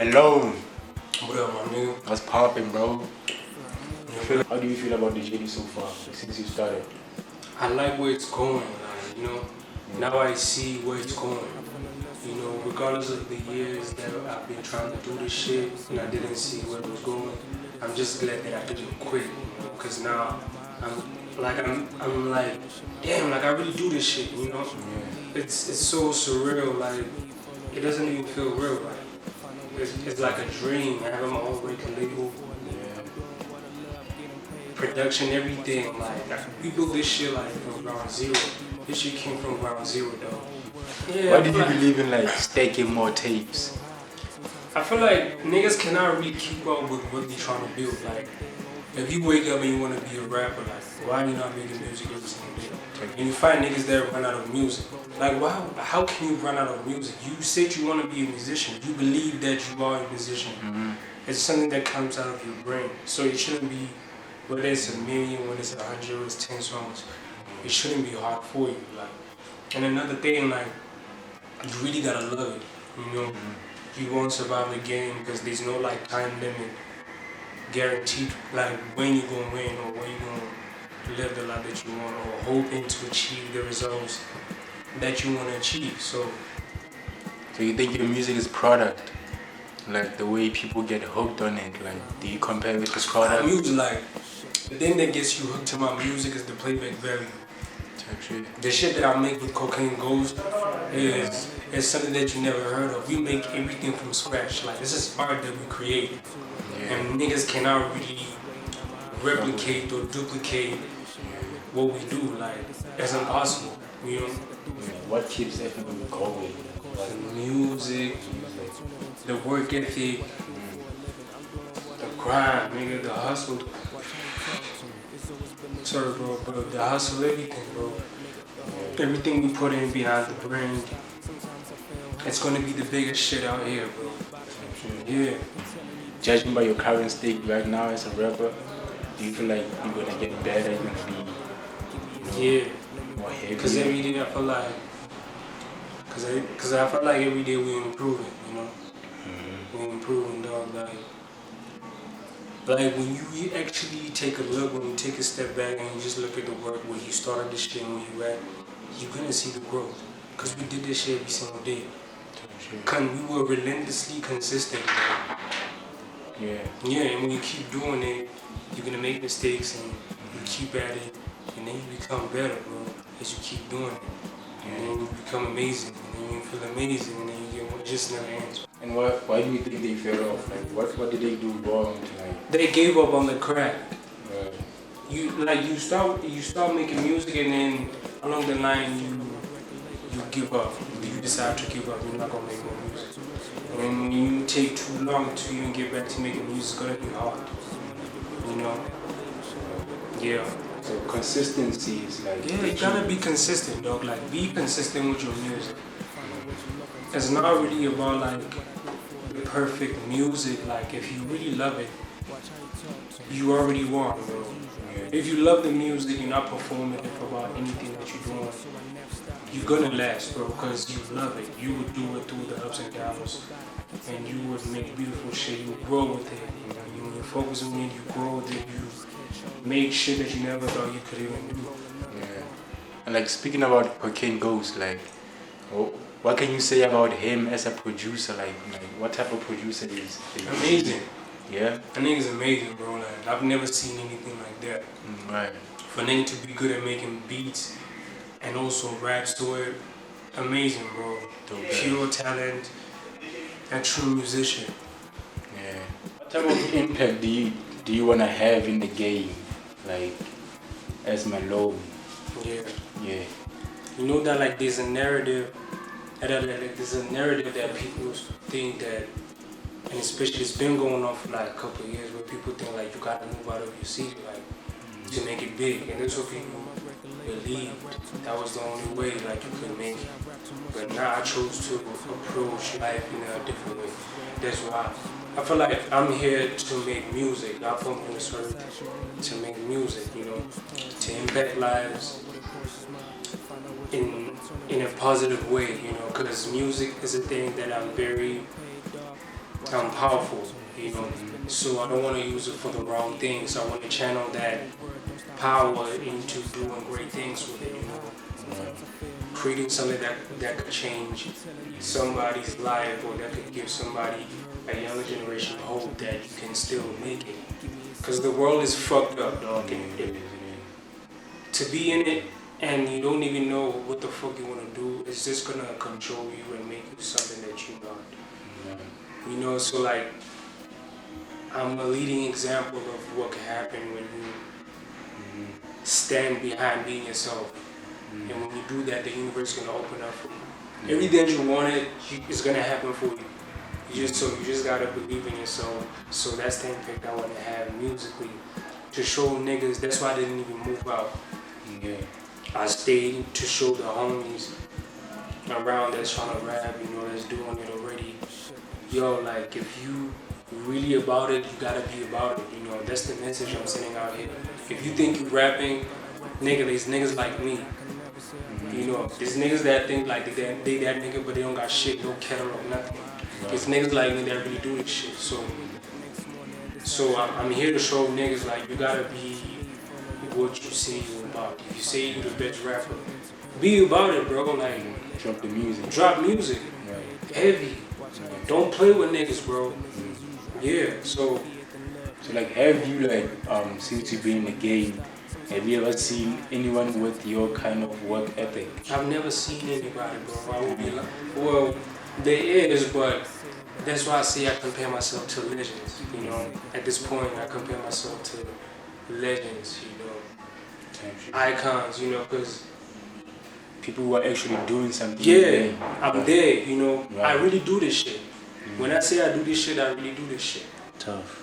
Melone, What up, my nigga? what's poppin', bro? Yeah, How do you feel about the journey so far, since you started? I like where it's going, Now I see where it's going. Regardless of the years that I've been trying to do this shit and I didn't see where it was going, I'm just glad that I didn't quit, because now I'm like, damn, like I really do this shit. It's so surreal, like it doesn't even feel real, like it's like a dream. Having my own record label, production, everything. Like we built this shit like from ground zero. This shit came from ground zero, though. Yeah. Why did you believe in like stacking more tapes? I feel like niggas cannot really keep up with what they trying to build. Like, if you wake up and you want to be a rapper, like, why are you not making music every single day? And you find niggas that run out of music. Like, wow, how can you run out of music? You said you want to be a musician. You believe that you are a musician. It's something that comes out of your brain. So it shouldn't be, whether it's a million, whether it's 100, whether it's 10 songs, it shouldn't be hard for you. Like, and another thing, like, you really gotta love it. You won't survive the game because there's no like time limit guaranteed, like when you're gonna win or when you're gonna live the life that you want or hoping to achieve the results that you want to achieve. So you think your music is product? Like the way people get hooked on it, like do you compare it with the product? Music, like the thing that gets you hooked to my music is the playback value. The shit that I make with Cocaine Ghost is something that you never heard of. We make everything from scratch. Like this is art that we create, and niggas cannot really replicate or duplicate what we do. Like it's impossible. What keeps everyone going? The music, the work ethic, the grind, nigga, the hustle. Sorry, bro, but the hustle, everything, bro. Everything we put in behind the brand, it's gonna be the biggest shit out here, bro. Yeah. Judging by your current state right now as a rapper, do you feel like you're gonna get better? You're gonna be, more heavy? Cause every day I feel like, cause I feel like every day we're improving, We're improving, dog. Like when you actually take a look, when you take a step back and you just look at the work where you started this shit and where you at, you're gonna see the growth. Cause we did this shit every single day. We were relentlessly consistent. Yeah, and when you keep doing it, you're gonna make mistakes and you keep at it, and then you become better, bro, as you keep doing it. And then you become amazing, and then you feel amazing, and then you get it just never ends. And why do you think they fell off? Like what did they do wrong to like? They gave up on the craft. You start making music, and then along the line you give up. You decide to give up. You're not gonna make more music. And when you take too long to even get back to making music, it's gonna be hard. Yeah. So consistency is like. Yeah, you gotta be consistent, dog. Like be consistent with your music. It's not really about like the perfect music. Like if you really love it, you already won, bro. If you love the music, you're not performing it about anything that you're doing, you're gonna last, bro, because you love it. You would do it through the ups and downs, and you would make beautiful shit. You would grow with it. When you focus on it, you grow with it. You make shit that you never thought you could even do. Yeah. And like speaking about Cocaine Ghost, like, what can you say about him as a producer? Like what type of producer is he? Amazing. Yeah. I think it's amazing, bro. Like I've never seen anything like that. Right. For a nigga to be good at making beats and also raps to it, amazing, bro. Pure talent and true musician. Yeah. What type of impact do you wanna have in the game, like as Melone? Yeah. You know that like there's a narrative, that people think that, and especially it's been going on for like a couple of years, where people think like you gotta move out of your city, like to make it big, and that's what people believed that was the only way like you could make it. But now I chose to approach life in a different way. That's why I feel like I'm here to make music. I come from this earth to make music, to impact lives in a positive way, because music is a thing that I'm very I'm powerful, you know. So I don't want to use it for the wrong things. I want to channel that power into doing great things with it, you know. Creating something that could change somebody's life or that could give somebody a younger generation hope that you can still make it. Because the world is fucked up, dog. To be in it and you don't even know what the fuck you want to do, it's just gonna control you and make you something that you're not. You know, so like, I'm a leading example of what can happen when you stand behind being yourself. And when you do that, the universe is gonna open up for you. Everything you wanted is gonna happen for you. You just gotta believe in yourself. So that's the impact I want to have musically, to show niggas. That's why I didn't even move out. Yeah. I stayed to show the homies around that's trying to rap, you know, that's doing it already. Yo, like, if you really about it, you gotta be about it, you know. That's the message I'm sending out here. If you think you rapping, nigga, there's niggas like me. You know, there's niggas that think like they that nigga, but they don't got shit, no catalog, nothing. There's niggas like me that really do this shit. So I'm here to show niggas, like, you gotta be what you say you about. If you say you the best rapper, be about it, bro. Like, Drop the music. drop music, heavy. Don't play with niggas, bro. Yeah. So like, have you like since you've been in the game, have you ever seen anyone with your kind of work ethic? I've never seen anybody, bro. I would be like, well, there is, but that's why I say I compare myself to legends. You know, at this point, I compare myself to legends. You know, icons. You know, because People who are actually doing something. yeah, I'm there. You know, Right. I really do this shit. When I say I do this shit, I really do this shit. Tough.